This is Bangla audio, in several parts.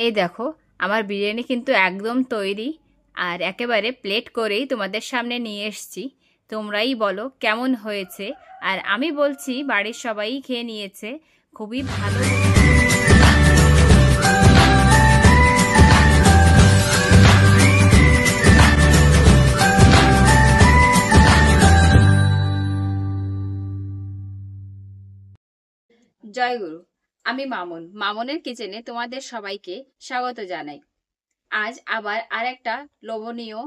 এই দেখো আমার বিরিয়ানি কিন্তু একদম তৈরি আর একেবারে প্লেট করেই তোমাদের সামনে নিয়ে এসেছি। তোমরাই বলো কেমন হয়েছে। আর আমি বলছি বাড়ির সবাই খেয়ে নিয়েছে, খুবই ভালো। জয়গুরু। আমি মামনের কিচেনে তোমাদের সবাইকে স্বাগত জানাই। আজ আবার আরেকটা লোভনীয়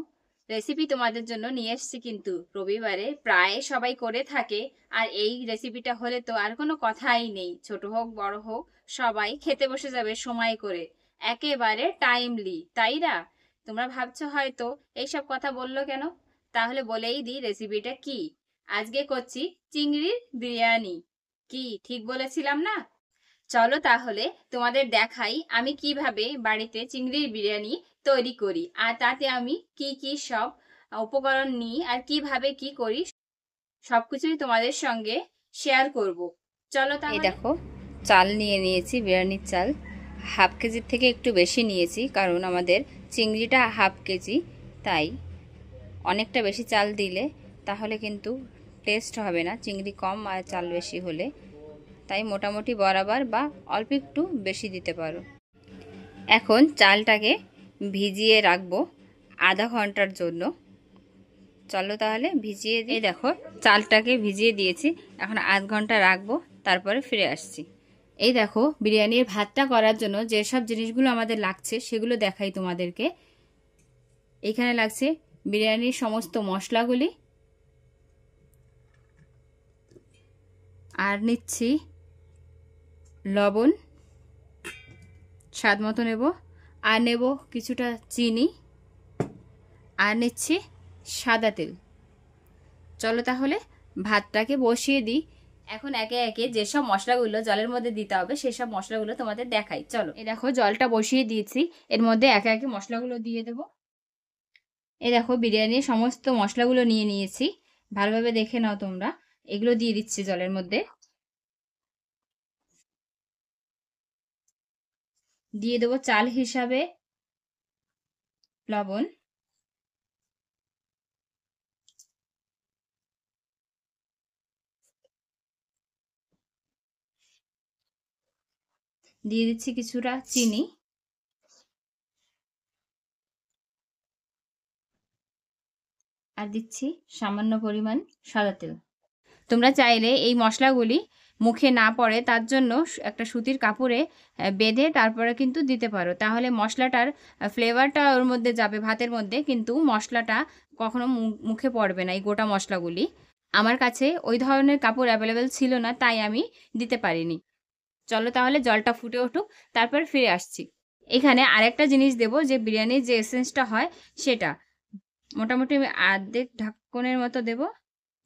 রেসিপি তোমাদের জন্য নিয়ে এসেছি। কিন্তু রবিবারে প্রায় সবাই করে থাকে, আর এই রেসিপিটা হলে তো আর কোনো কথাই নেই। ছোট হোক বড় হোক সবাই খেতে বসে যাবে সময় করে, একেবারে টাইমলি, তাই না? তোমরা ভাবছো হয়তো এইসব কথা বললো কেন, তাহলে বলেই দিই রেসিপিটা কি। আজকে করছি চিংড়ির বিরিয়ানি। কি ঠিক বলেছিলাম না? চলো তাহলে তোমাদের দেখাই আমি কিভাবে বাড়িতে চিংড়ির বিরিয়ানি তৈরি করি, আর তাতে আমি কি কি সব উপকরণ নিই আর কিভাবে কি করি সবকিছুই তোমাদের সঙ্গে শেয়ার করব। চলো তাহলে। এই দেখো চাল নিয়ে নিয়েছি, বিরিয়ানির চাল হাফ কেজির থেকে একটু বেশি নিয়েছি, কারণ আমাদের চিংড়িটা হাফ কেজি, তাই অনেকটা বেশি চাল দিলে তাহলে কিন্তু টেস্ট হবে না, চিংড়ি কম আর চাল বেশি হলে। তাই মোটামুটি বরাবর বা অল্প একটু বেশি দিতে পারো। এখন চালটাকে ভিজিয়ে রাখবো আধা ঘন্টার জন্য। চলো তাহলে ভিজিয়ে দিই। দেখো চালটাকে ভিজিয়ে দিয়েছি, এখন আধ ঘন্টা রাখবো, তারপরে ফিরে আসছি। এই দেখো বিরিয়ানির ভাতটা করার জন্য যেসব জিনিসগুলো আমাদের লাগছে সেগুলো দেখাই তোমাদেরকে। এখানে লাগছে বিরিয়ানির সমস্ত মশলাগুলি, আর নিচ্ছি লবণ স্বাদ মতো নেব, আর নেব কিছুটা চিনি, আর নিচ্ছি সাদা তেল। চলো তাহলে ভাতটাকে বসিয়ে দিই। এখন একে একে যেসব মশলাগুলো জলের মধ্যে দিতে হবে সেসব মশলাগুলো তোমাদের দেখাই। চলো। এই দেখো জলটা বসিয়ে দিয়েছি, এর মধ্যে একে একে মশলাগুলো দিয়ে দেব। এই দেখো বিরিয়ানির সমস্ত মশলাগুলো নিয়ে নিয়েছি, ভালোভাবে দেখে নাও তোমরা। এগুলো দিয়ে দিচ্ছি জলের মধ্যে। দিয়ে দেবো চাল হিসাবে লবণ, দিয়ে দিচ্ছি কিছুটা চিনি, আর দিচ্ছি সামান্য পরিমাণ সাদা তেল। তোমরা চাইলে এই মশলাগুলি মুখে না পড়ে তার জন্য একটা সুতির কাপড়ে বেঁধে তারপরে কিন্তু দিতে পারো, তাহলে মশলাটার ফ্লেভারটা ওর মধ্যে যাবে ভাতের মধ্যে, কিন্তু মশলাটা কখনো মুখে পড়বে না এই গোটা মশলাগুলি। আমার কাছে ওই ধরনের কাপড় অ্যাভেলেবেল ছিল না, তাই আমি দিতে পারিনি। চলো তাহলে জলটা ফুটে উঠুক, তারপর ফিরে আসছি। এখানে আরেকটা জিনিস দেব, যে বিরিয়ানির যে এসেন্সটা হয় সেটা মোটামুটি আমি আর্ধেক ঢাকনের মতো দেব,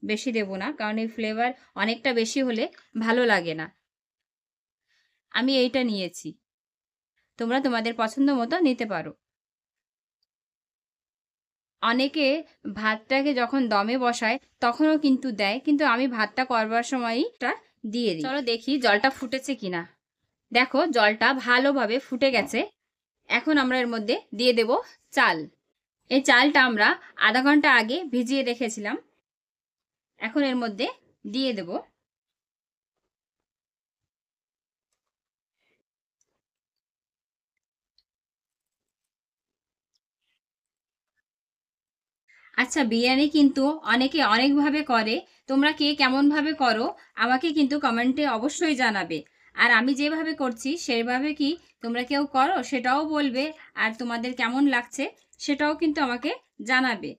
বেশি দেব না, কারণ এই ফ্লেভার অনেকটা বেশি হলে ভালো লাগে না। আমি এইটা নিয়েছি, তোমরা তোমাদের পছন্দ মতো নিতে পারো। অনেকে ভাতটাকে যখন দমে বসায় তখনও কিন্তু দেয়, কিন্তু আমি ভাতটা করবার সময়ই দিয়ে দিই। চলো দেখি জলটা ফুটেছে কিনা। দেখো জলটা ভালোভাবে ফুটে গেছে। এখন আমরা এর মধ্যে দিয়ে দেব চাল। এই চালটা আমরা আধা ঘন্টা আগে ভিজিয়ে রেখেছিলাম, এখন এর মধ্যে দিয়ে দেব। আচ্ছা বিরিয়ানি কিন্তু অনেকে অনেকভাবে করে, তোমরা কে কেমনভাবে করো আমাকে কিন্তু কমেন্টে অবশ্যই জানাবে। আর আমি যেভাবে করছি সেভাবে কি তোমরা কেউ করো সেটাও বলবে, আর তোমাদের কেমন লাগছে সেটাও কিন্তু আমাকে জানাবে।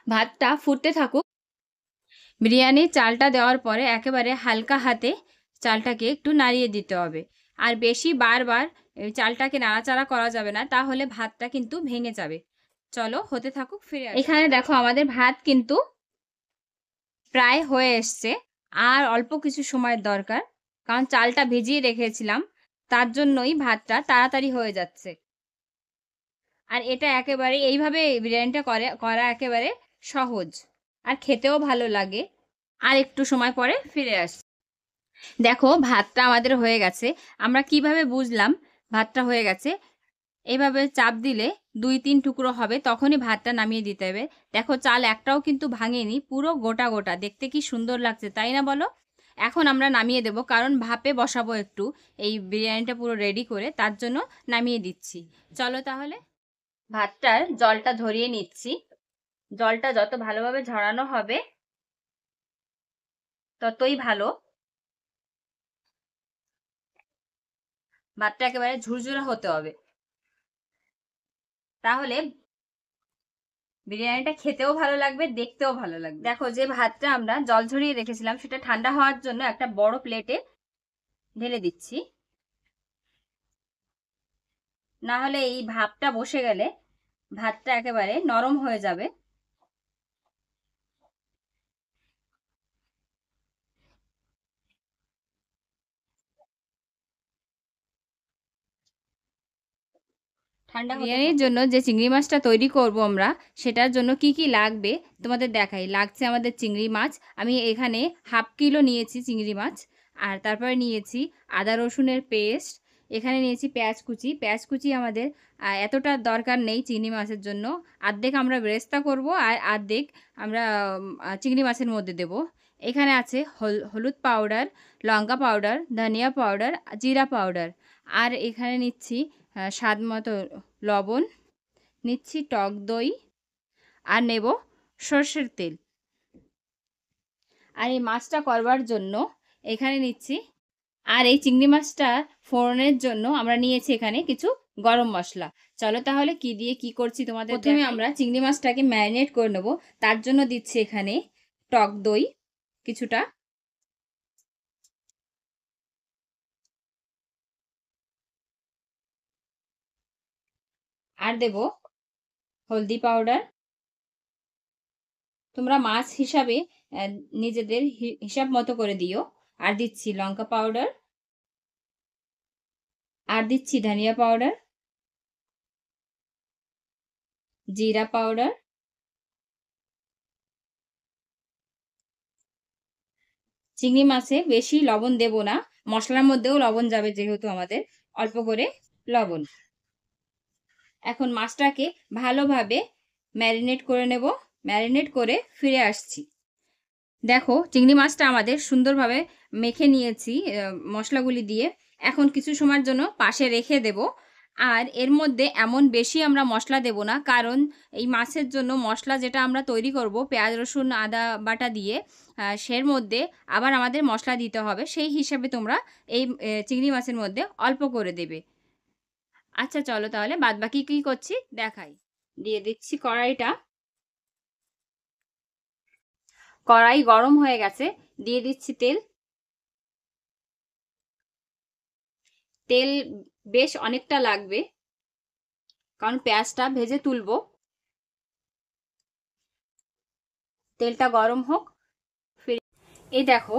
ভাতটা ফুটতে থাকুক। বিরিয়ানির চালটা দেওয়ার পরে একেবারে হালকা হাতে চালটাকে একটু নাড়িয়ে দিতে হবে, আর বেশি বারবার চালটাকে নাড়াচাড়া করা যাবে না, তাহলে ভাতটা কিন্তু ভেঙে যাবে। চলো হতে থাকুক, ফিরে আসি। এখানে দেখো আমাদের ভাত কিন্তু প্রায় হয়ে এসছে, আর অল্প কিছু সময়ের দরকার, কারণ চালটা ভিজিয়ে রেখেছিলাম, তার জন্যই ভাতটা তাড়াতাড়ি হয়ে যাচ্ছে। আর এটা একেবারে এইভাবে বিরিয়ানিটা করা একেবারে সহজ, আর খেতেও ভালো লাগে। আর একটু সময় পরে ফিরে আসছি। দেখো ভাতটা আমাদের হয়ে গেছে। আমরা কিভাবে বুঝলাম ভাতটা হয়ে গেছে? এভাবে চাপ দিলে 2-3 টুকরো হবে, তখনই ভাতটা নামিয়ে দিতে হবে। দেখো চাল একটাও কিন্তু ভাঙেনি, পুরো গোটা গোটা, দেখতে কি সুন্দর লাগছে তাই না বলো? এখন আমরা নামিয়ে দেব, কারণ ভাপে বসাবো একটু এই বিরিয়ানিটা পুরো রেডি করে, তার জন্য নামিয়ে দিচ্ছি। চলো তাহলে ভাতটার জলটা ঝরিয়ে নিচ্ছি। জলটা যত ভালোভাবে ঝরানো হবে ততই ভালো। ভাতটা একেবারে ঝুরঝুরা হতে হবে, তাহলে বিরিয়ানিটা খেতেও ভালো লাগবে, দেখতেও ভালো লাগবে। দেখো যে ভাতটা আমরা জল ঝরিয়ে রেখেছিলাম সেটা ঠান্ডা হওয়ার জন্য একটা বড় প্লেটে ঢেলে দিচ্ছি, না হলে এই ভাপটা বসে গেলে ভাতটা একেবারে নরম হয়ে যাবে। ঠান্ডা বিরিয়ানির জন্য যে চিংড়ি মাছটা তৈরি করব আমরা, সেটার জন্য কি কি লাগবে তোমাদের দেখাই। লাগছে আমাদের চিংড়ি মাছ, আমি এখানে 1/2 কিলো নিয়েছি চিংড়ি মাছ। আর তারপরে নিয়েছি আদা রসুনের পেস্ট, এখানে নিয়েছি পেঁয়াজ কুচি। পেঁয়াজ কুচি আমাদের এতটা দরকার নেই চিংড়ি মাছের জন্য, অর্ধেক আমরা বেরেস্তা করব আর অর্ধেক আমরা চিংড়ি মাছের মধ্যে দেব। এখানে আছে হলুদ পাউডার, লঙ্কা পাউডার, ধনিয়া পাউডার, জিরা পাউডার। আর এখানে নিচ্ছি স্বাদ মতো লবণ, নিচ্ছি টক দই, আর নেব সর্ষের তেল। আর এই মাছটা করবার জন্য এখানে নিচ্ছি, আর এই চিংড়ি মাছটা ফোড়নের জন্য আমরা নিয়েছি এখানে কিছু গরম মশলা। চলো তাহলে কি দিয়ে কি করছি তোমাদের প্রথমে আমরা চিংড়ি মাছটাকে ম্যারিনেট করে নেব। তার জন্য দিচ্ছি এখানে টক দই কিছুটা, আর দেব হলদি পাউডার। তোমরা মাছ হিসাবে নিজেদের হিসাব মতো করে দিও। আর দিচ্ছি লঙ্কা পাউডার, আর দিচ্ছি ধনিয়া পাউডার, জিরা পাউডার, চিংড়ি মাছে বেশি লবণ দেব না, মশলার মধ্যেও লবণ যাবে যেহেতু আমাদের, অল্প করে লবণ। এখন মাছটাকে ভালোভাবে ম্যারিনেট করে নেব, ম্যারিনেট করে ফিরে আসছি। দেখো চিংড়ি মাছটা আমাদের সুন্দরভাবে মেখে নিয়েছি মশলাগুলি দিয়ে। এখন কিছু সময়ের জন্য পাশে রেখে দেব। আর এর মধ্যে এমন বেশি আমরা মশলা দেব না, কারণ এই মাছের জন্য মশলা যেটা আমরা তৈরি করব পেঁয়াজ রসুন আদা বাটা দিয়ে, সের মধ্যে আবার আমাদের মশলা দিতে হবে, সেই হিসাবে তোমরা এই চিংড়ি মাছের মধ্যে অল্প করে দেবে। আচ্ছা চলো তাহলে বাদবাকি কী করছি দেখাই। দিয়ে দিচ্ছি কড়াইটা, কড়াই গরম হয়ে গেছে, দিয়ে দিচ্ছি তেল। তেল বেশ অনেকটা লাগবে, কারণ পেঁয়াজটা ভেজে তুলবো। তেলটা গরম হোক। এই দেখো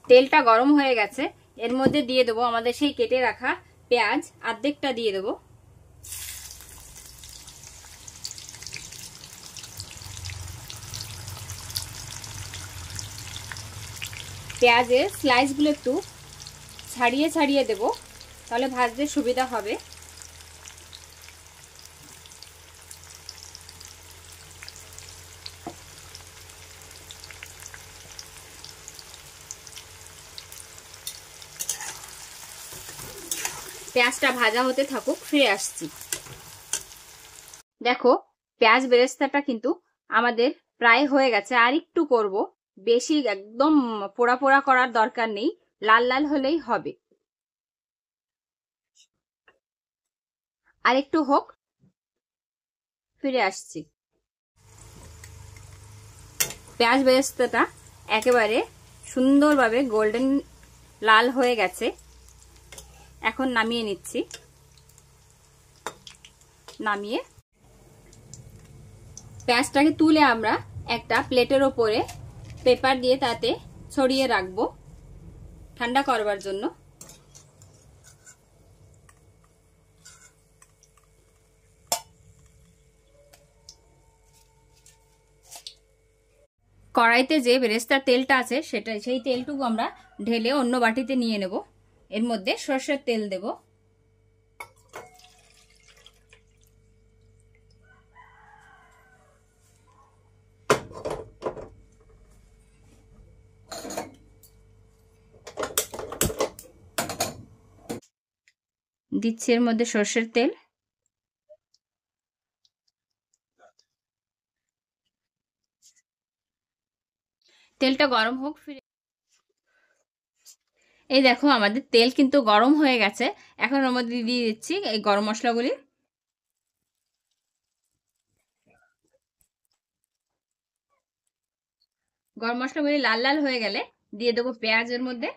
তেলটা গরম হয়ে গেছে, এর মধ্যে দিয়ে দেবো আমাদের সেই কেটে রাখা পেঁয়াজ, অর্ধেকটা দিয়ে দেবো। পেঁয়াজের স্লাইসগুলো একটু ছাড়িয়ে ছাড়িয়ে দেব, তাহলে ভাজতে সুবিধা হবে। পেঁয়াজটা ভাজা হতে থাকুক, ফিরে আসছি। দেখো পেঁয়াজ বেরেস্তাটা কিন্তু আমাদের প্রায় হয়ে গেছে, আর একটু করব, বেশি একদম পোড়া পোড়া করার দরকার নেই, লাল লাল হলেই হবে। আর একটু হোক, ফিরে আসছি। পেঁয়াজ বেরেস্তাটা একেবারে সুন্দরভাবে গোল্ডেন লাল হয়ে গেছে, এখন নামিয়ে নিচ্ছি। নামিয়ে পেঁয়াজটাকে তুলে আমরা একটা প্লেটের ওপরে পেপার দিয়ে তাতে ছড়িয়ে রাখবো ঠান্ডা করবার জন্য। কড়াইতে যে বেরেস্তার তেলটা আছে সেই তেলটুকু আমরা ঢেলে অন্য বাটিতে নিয়ে নেব। এর মধ্যে সর্ষের তেল দেব। দিচ্ছি এর মধ্যে সর্ষের তেল। তেলটা গরম হোক। এই দেখো আমাদের তেল কিন্তু গরম হয়ে গেছে। এখন ওর মধ্যে দিয়ে দিচ্ছি এই গরম মশলাগুলি। গরম মশলাগুলি লাল লাল হয়ে গেলে দিয়ে দেবো পেঁয়াজের মধ্যে।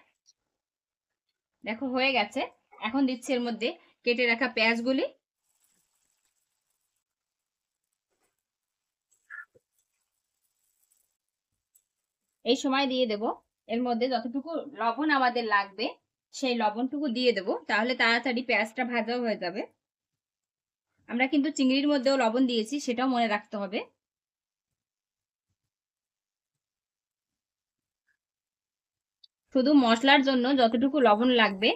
দেখো হয়ে গেছে। এখন দিচ্ছি এর মধ্যে কেটে রাখা পেঁয়াজগুলি। এই সময় দিয়ে দেব এর মধ্যে যতটুকু লবণ আমাদের লাগবে সেই লবণটুকু দিয়ে দেব, তাহলে তাড়াতাড়ি পেঁয়াজটা ভাজা হয়ে যাবে। আমরা কিন্তু চিংড়ির মধ্যেও লবণ দিয়েছি, সেটাও মনে রাখতে হবে। শুধু মশলার জন্য যতটুকু লবণ লাগবে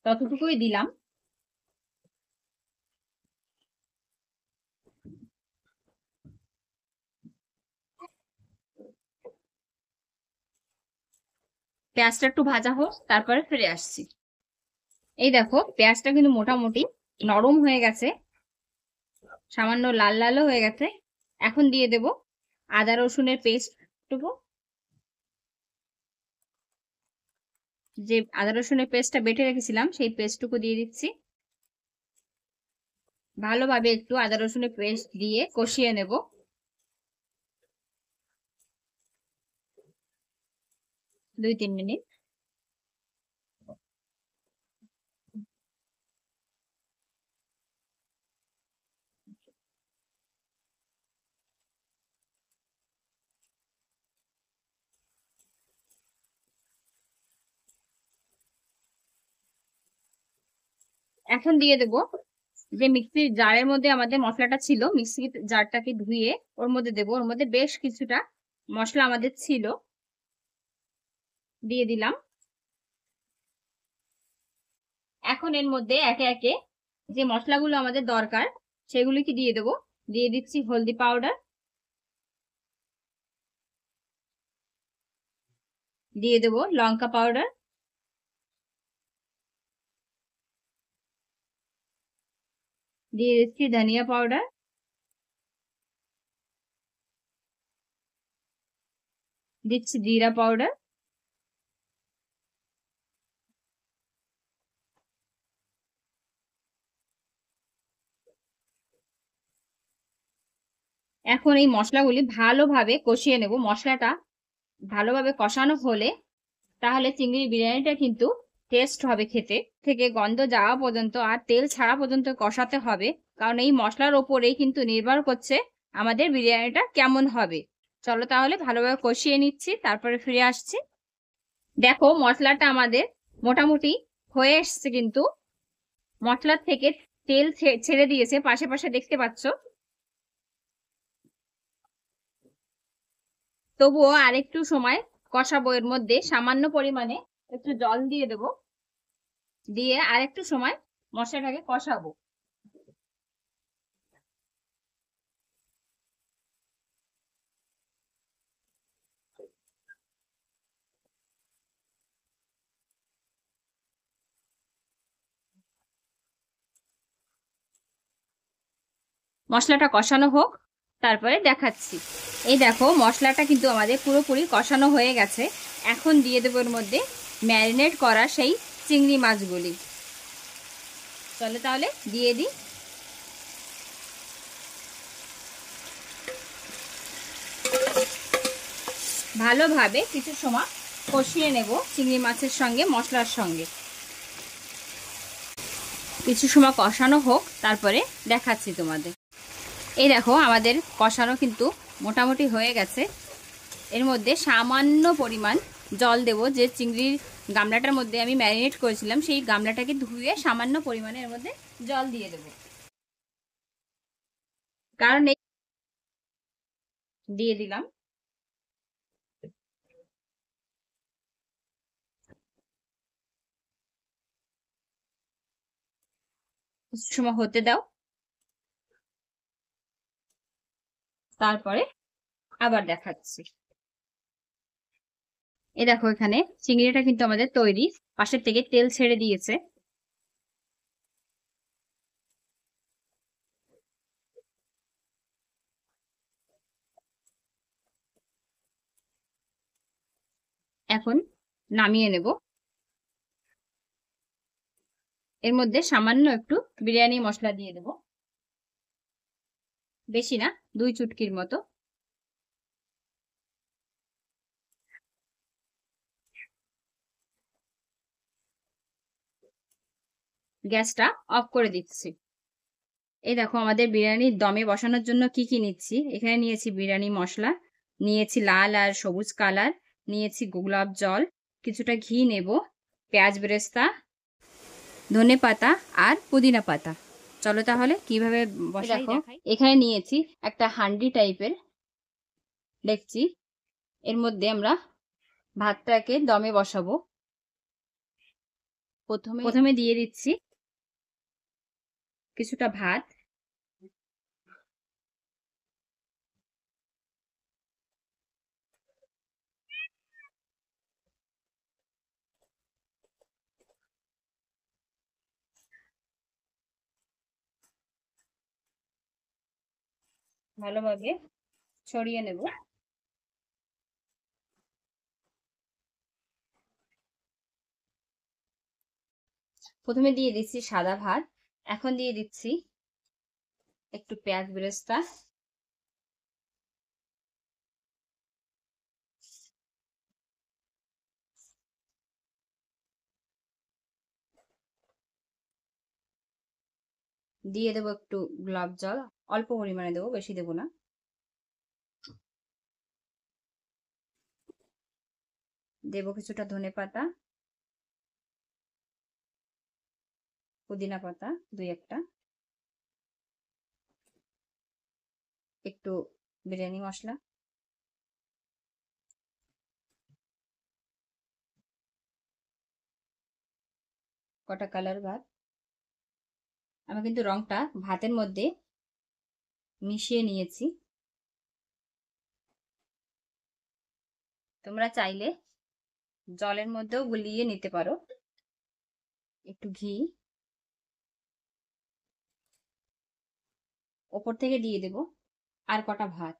ততটুকুই দিলাম। পেঁয়াজটা একটু ভাজা হোক, তারপরে ফিরে আসছি। এই দেখো পেঁয়াজটা কিন্তু মোটামুটি নরম হয়ে গেছে, সামান্য লাল লালও হয়ে গেছে। এখন দিয়ে দেব আদা রসুনের পেস্টটুকু। যে আদা রসুনের পেস্টটা বেটে রেখেছিলাম সেই পেস্টটুকু দিয়ে দিচ্ছি। ভালোভাবে একটু আদা রসুনের পেস্ট দিয়ে কষিয়ে নেব। দুই তিন মিনিট। এখন দিয়ে দেব যে মিক্সির জারের মধ্যে আমাদের মশলাটা ছিল, মিক্সির জারটাকে ধুয়ে ওর মধ্যে দেব। ওর মধ্যে বেশ কিছুটা মশলা আমাদের ছিল, দিয়ে দিলাম। এখন এর মধ্যে একে একে যে মশলাগুলো আমাদের দরকার সেগুলিকে দিয়ে দেব। দিয়ে দিচ্ছি হলদি পাউডার, দিয়ে দেব লঙ্কা পাউডার, দিয়ে দিচ্ছি ধনিয়া পাউডার, দিচ্ছি জিরা পাউডার, এখন এই মশলাগুলি ভালোভাবে কষিয়ে নেব। মশলাটা ভালোভাবে কষানো হলে তাহলে চিংড়ি বিরিয়ানিটা কিন্তু টেস্ট হবে খেতে। থেকে গন্ধ যাওয়া পর্যন্ত আর তেল ছাড়া পর্যন্ত কষাতে হবে, কারণ এই মশলার ওপরেই কিন্তু নির্ভর করছে আমাদের বিরিয়ানিটা কেমন হবে। চলো তাহলে ভালোভাবে কষিয়ে নিচ্ছি, তারপরে ফিরে আসছি। দেখো মশলাটা আমাদের মোটামুটি হয়ে এসছে, কিন্তু মশলার থেকে তেল ছেড়ে দিয়েছে, পাশে পাশে দেখতে পাচ্ছ। তবুও আরেকটু সময় কষাবো। এর মধ্যে সামান্য পরিমাণে একটু জল দিয়ে দেব, দিয়ে আরেকটু সময় মশলাটাকে কষাবো। মশলাটা কষানো হোক, তারপরে দেখাচ্ছি। এই দেখো মশলাটা কিন্তু আমাদের পুরোপুরি কষানো হয়ে গেছে। এখন দিয়ে দেবো এর মধ্যে ম্যারিনেট করা সেই চিংড়ি মাছগুলি। চলে তাহলে দিয়ে দিই। ভালোভাবে কিছু সময় কষিয়ে নেব চিংড়ি মাছের সঙ্গে, মশলার সঙ্গে। কিছু সময় কষানো হোক, তারপরে দেখাচ্ছি তোমাদের। এই দেখো আমাদের কষানো কিন্তু মোটামুটি হয়ে গেছে। এর মধ্যে সামান্য পরিমাণ জল দেব। যে চিংড়ির গামলাটার মধ্যে আমি ম্যারিনেট করেছিলাম সেই গামলাটাকে ধুয়ে সামান্য পরিমাণে এর মধ্যে জল দিয়ে দেব, কারণ এই দিয়ে দিলাম। কিছু সময় হতে দাও, তারপরে আবার দেখাচ্ছি। এই দেখো এখানে চিংড়িটা কিন্তু আমাদের তৈরি, পাশের থেকে তেল ছেড়ে দিয়েছে। এখন নামিয়ে নেব। এর মধ্যে সামান্য একটু বিরিয়ানি মশলা দিয়ে দেব, বেশি না, 2 চুটকির মতো। গ্যাসটা অফ করে দিচ্ছি। এই দেখো আমাদের বিরিয়ানির দমে বসানোর জন্য কি কি নিচ্ছি। এখানে নিয়েছি বিরিয়ানি মশলা, নিয়েছি লাল আর সবুজ কালার, নিয়েছি গোলাপ জল, কিছুটা ঘি নেব, পেঁয়াজ বেরেস্তা, ধনে পাতা আর পুদিনা পাতা। চলো তাহলে কিভাবে বসাই দেখাই। এখানে নিয়েছি একটা হান্ডি টাইপের ডেকচি, এর মধ্যে আমরা ভাতটাকে দমে বসাবো। প্রথমে দিয়ে দিচ্ছি কিছুটা ভাত, ভালোভাবে ছড়িয়ে নেব। প্রথমে দিয়ে দিচ্ছি সাদা ভাত, এখন দিয়ে দিচ্ছি একটু পেঁয়াজ বেরেস্তা, দিয়ে দেবো একটু গোলাপ জল, অল্প পরিমাণে দেবো, বেশি দেবো না। দেবো কিছুটা ধনে পাতা, পুদিনা পাতা 2-1টা, একটু বিরিয়ানি মশলা, কটা কালার ভাত। আমি কিন্তু রংটা ভাতের মধ্যে মিশিয়ে নিয়েছি। তোমরা চাইলে জলের মধ্যেও গুলিয়ে নিতে পারো। একটু ঘি ওপর থেকে দিয়ে দেব, আর কটা ভাত।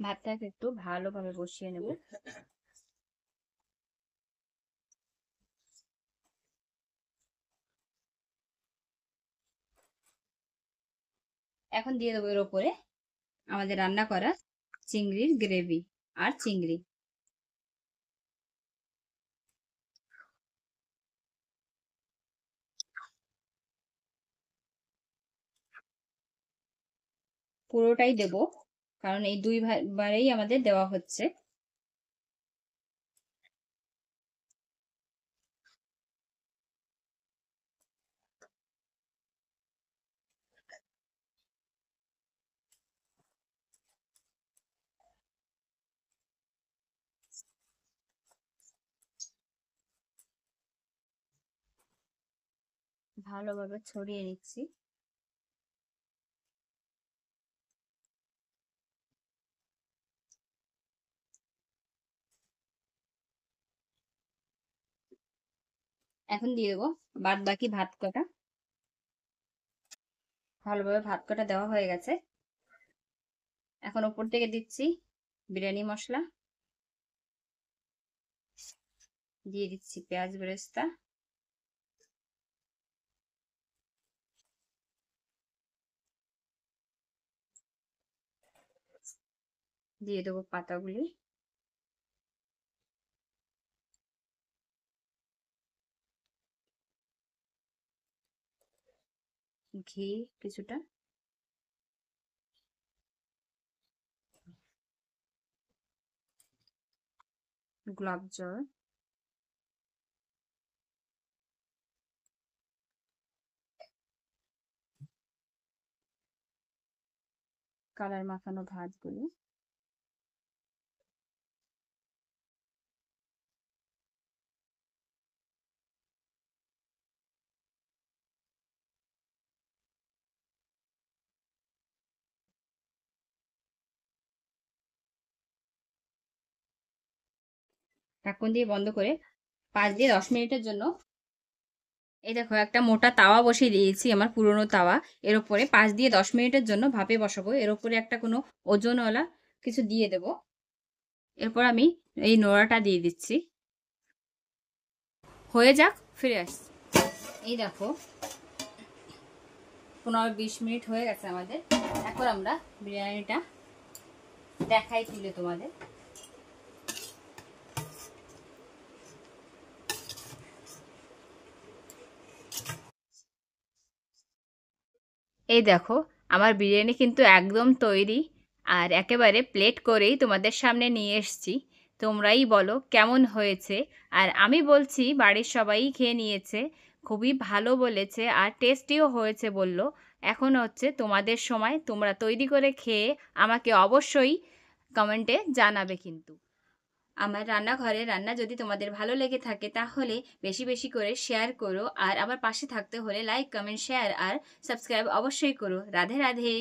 ভাতটাকে একটু ভালোভাবে বসিয়ে নেব। এখন দিয়ে দেবো এর ওপরে আমাদের রান্না করা চিংড়ির গ্রেভি আর চিংড়ি। পুরোটাই দেব, কারণ এই বারেই আমাদের দেওয়া হচ্ছে। ভালোভাবে ছড়িয়ে নিচ্ছি। এখন দিয়ে দেবো বাদ বাকি ভাত কটা। ভালোভাবে ভাত কটা দেওয়া হয়ে গেছে। এখন ওপর থেকে দিচ্ছি বিরিয়ানি মশলা, দিয়ে দিচ্ছি পেঁয়াজ বেরেস্তা, দিয়ে দেবো পাতাগুলি, ঘি কিছুটা, গোলাপ জল, কালার মাখানো ভাতগুলি, ঢাকন দিয়ে বন্ধ করে 5 দিয়ে 10 মিনিটের জন্য, এই দেখো একটা মোটা তাওয়া বসিয়ে দিয়েছি, আমার পুরনো তাওয়া। এর উপরে 5 দিয়ে 10 মিনিটের জন্য ভাপে বসাবো। এর উপরে একটা কোনো ওজনওয়ালা কিছু দিয়ে দেব। এরপর আমি এই নোড়াটা দিয়ে দিচ্ছি। হয়ে যাক, ফিরে আসছি। এই দেখো 15-20 মিনিট হয়ে গেছে আমাদের। এখন আমরা বিরিয়ানিটা দেখাই তুলে তোমাদের। এই দেখো আমার বিরিয়ানি কিন্তু একদম তৈরি, আর একেবারে প্লেট করেই তোমাদের সামনে নিয়ে এসেছি। তোমরাই বলো কেমন হয়েছে। আর আমি বলছি বাড়ির সবাই খেয়ে নিয়েছে, খুবই ভালো বলেছে আর টেস্টিও হয়েছে বলল। এখন হচ্ছে তোমাদের সময়, তোমরা তৈরি করে খেয়ে আমাকে অবশ্যই কমেন্টে জানাবে কিন্তু। আমার রান্নাঘরে রান্না যদি তোমাদের ভালো লেগে থাকে তাহলে বেশি বেশি করে শেয়ার করো, আর আমার পাশে থাকতে হলে লাইক, কমেন্ট, শেয়ার আর সাবস্ক্রাইব অবশ্যই করো। রাধে রাধে।